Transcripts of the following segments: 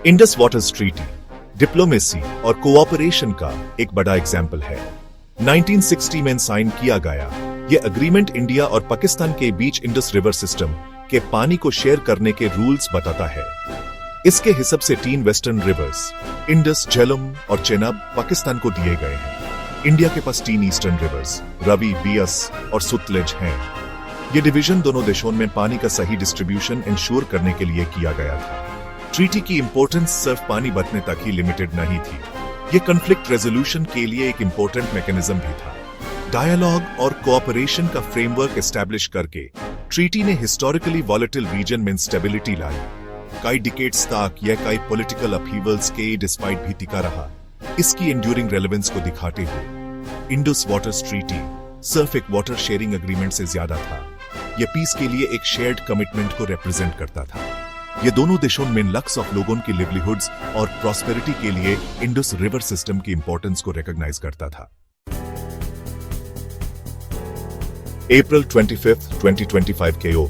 Indus waters treaty diplomacy और cooperation का एक बड़ा एग्जाम्पल है। 1960 में साइन किया गया यह एग्रीमेंट इंडिया और पाकिस्तान के बीच इंडस रिवर सिस्टम के पानी को शेयर करने के रूल्स बताता है। इसके हिसाब से 3 वेस्टर्न रिवर्स इंडस, झेलम और चेनाब पाकिस्तान को दिए गए हैं। इंडिया के पास 3 ईस्टर्न रिवर्स रवि, बियास और सुतलेज हैं। ये डिवीजन दोनों देशों में पानी का सही डिस्ट्रीब्यूशन इंश्योर करने के लिए किया गया था। ट्रीटी की इंपॉर्टेंस सिर्फ पानी बचने तक ही लिमिटेड नहीं थी, ये कॉन्फ्लिक्ट रेजोल्यूशन के लिए एक इंपॉर्टेंट मैकेनिज्म भी था। डायलॉग और कोऑपरेशन का फ्रेमवर्क एस्टैब्लिश करके ट्रीटी ने हिस्टोरिकली वॉलेटिल रीजन में स्टेबिलिटी लाई। कई डिकेड्स तक यह कई पॉलिटिकल अपहीवल्स के डिस्पाइट भी टिका रहा। इसकी एंड्यूरिंग रेलेवेंस को दिखाते हुए इंडस वाटर्स ट्रीटी सिर्फ एक वाटर शेयरिंग एग्रीमेंट से ज्यादा था। यह पीस के लिए एक शेयर्ड कमिटमेंट को रिप्रेजेंट करता था। ये दोनों देशों में लाख्स ऑफ लोगों की लिवलीहुड्स और प्रॉस्पेरिटी के लिए इंडस रिवर सिस्टम की इंपॉर्टेंस को रिकॉग्नाइज करता था। अप्रैल 25, 2025 को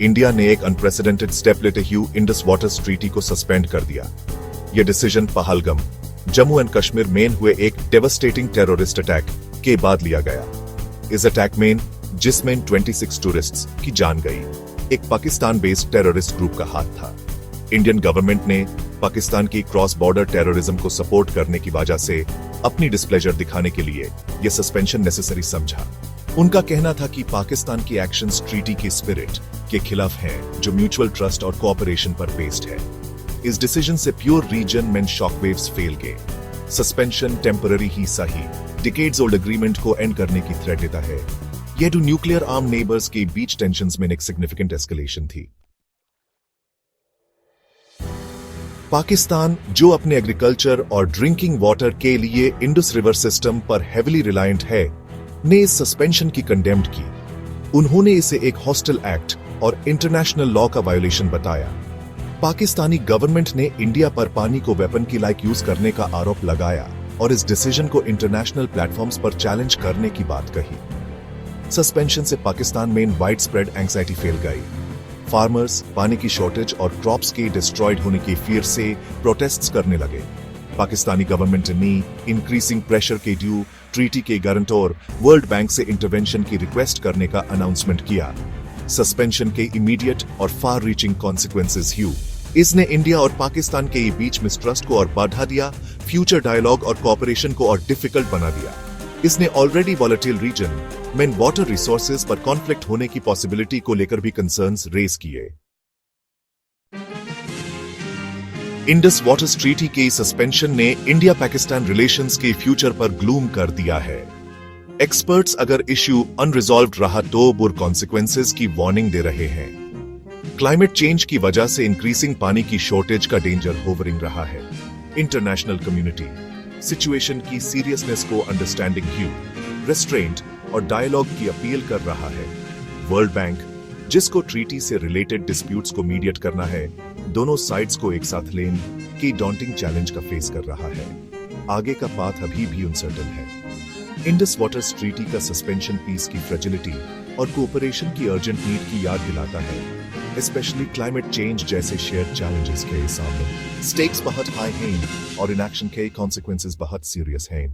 इंडिया ने एक अनप्रेसिडेंटेड स्टेप लेते हुए इंडस वाटर्स ट्रीटी को सस्पेंड कर दिया। यह डिसीजन पहलगाम, जम्मू एंड कश्मीर में हुए एक डेवास्टेटिंग टेररिस्ट अटैक के बाद लिया गया। इस अटैक में जिसमें 26 टूरिस्ट्स की जान गई, एक पाकिस्तान बेस्ड टेररिस्ट ग्रुप का हाथ था। इंडियन गवर्नमेंट ने पाकिस्तान की क्रॉस बॉर्डर टेररिज्म को सपोर्ट करने की वजह से अपनी डिस्प्लेजर दिखाने के लिए यह सस्पेंशन नेसेसरी समझा। उनका कहना था कि पाकिस्तान की एक्शंस ट्रीटी के स्पिरिट के खिलाफ हैं, जो म्यूचुअल ट्रस्ट और कोऑपरेशन पर बेस्ड है। इस डिसीजन से प्योर रीजन में शॉकवेव्स फैल गए। सस्पेंशन टेम्पररी ही सही, डिकेड्स ओल्ड एग्रीमेंट को एंड करने की थ्रेट देता है। यह टू न्यूक्लियर आर्म नेबर्स के बीच टेंशंस में एक सिग्निफिकेंट एस्केलेशन थी। पाकिस्तान, जो अपने एग्रीकल्चर और ड्रिंकिंग वाटर के लिए इंडस रिवर सिस्टम पर हेविली रिलायंट है, ने इस सस्पेंशन की कंडेम्ड की। उन्होंने इसे एक हॉस्टाइल एक्ट और इंटरनेशनल लॉ का वायोलेशन बताया। पाकिस्तानी गवर्नमेंट ने इंडिया पर पानी को वेपन की लाइक यूज करने का आरोप लगाया और इस डिसीजन को इंटरनेशनल प्लेटफॉर्म्स पर चैलेंज करने की बात कही। सस्पेंशन से पाकिस्तान में वाइड स्प्रेड एंग्जाइटी फैल गई। फार्मर्स पानी की शॉर्टेज और क्रॉप्स के डिस्ट्रॉयड होने की फियर से प्रोटेस्ट्स करने लगे। पाकिस्तानी गवर्नमेंट ने इंक्रीजिंग प्रेशर के ड्यू ट्रीटी के गारंटर वर्ल्ड बैंक से इंटरवेंशन की रिक्वेस्ट करने का अनाउंसमेंट किया। सस्पेंशन के इमीडिएट और फार रीचिंग कॉन्सिक्वेंसेस हुए। इसने इंडिया और पाकिस्तान के बीच मिसट्रस्ट को और बढ़ा दिया, फ्यूचर डायलॉग और कोऑपरेशन को और डिफिकल्ट बना दिया। इसने ऑलरेडी वॉलेटाइल रीजन में वाटर रिसोर्सेज पर कॉन्फ्लिक्ट होने की पॉसिबिलिटी को लेकर भी कंसर्न्स रेज किए। इंडस वाटर्स ट्रीटी के सस्पेंशन ने इंडिया पाकिस्तान रिलेशंस के फ्यूचर पर ग्लूम कर दिया है। एक्सपर्ट्स अगर इश्यू अनरिजॉल्व्ड रहा तो बुरे कॉन्सिक्वेंसेस की वार्निंग दे रहे हैं। क्लाइमेट चेंज की वजह से इंक्रीजिंग पानी की शॉर्टेज का डेंजर होवरिंग रहा है। इंटरनेशनल कम्युनिटी सिचुएशन की सीरियसनेस को अंडरस्टैंडिंग ह्यू, रेस्ट्रेंट और डायलॉग की अपील कर रहा है। वर्ल्ड बैंक, जिसको ट्रीटी से रिलेटेड डिस्प्यूट्स को मीडिएट करना है, दोनों साइड्स को एक साथ लेने की डॉन्टिंग चैलेंज का फेस कर रहा है। आगे का पाथ अभी भी अनसर्टेन है। इंडस वाटर्स ट्रीटी का सस्पेंशन पीस की फ्रेजिलिटी और कोऑपरेशन की अर्जेंट नीड की याद दिलाता है, स्पेशली क्लाइमेट चेंज जैसे शेयर्ड चैलेंजेस के सामने। स्टेक्स बहुत हाई हैं और इनएक्शन के कॉन्सिक्वेंसेस बहुत सीरियस हैं।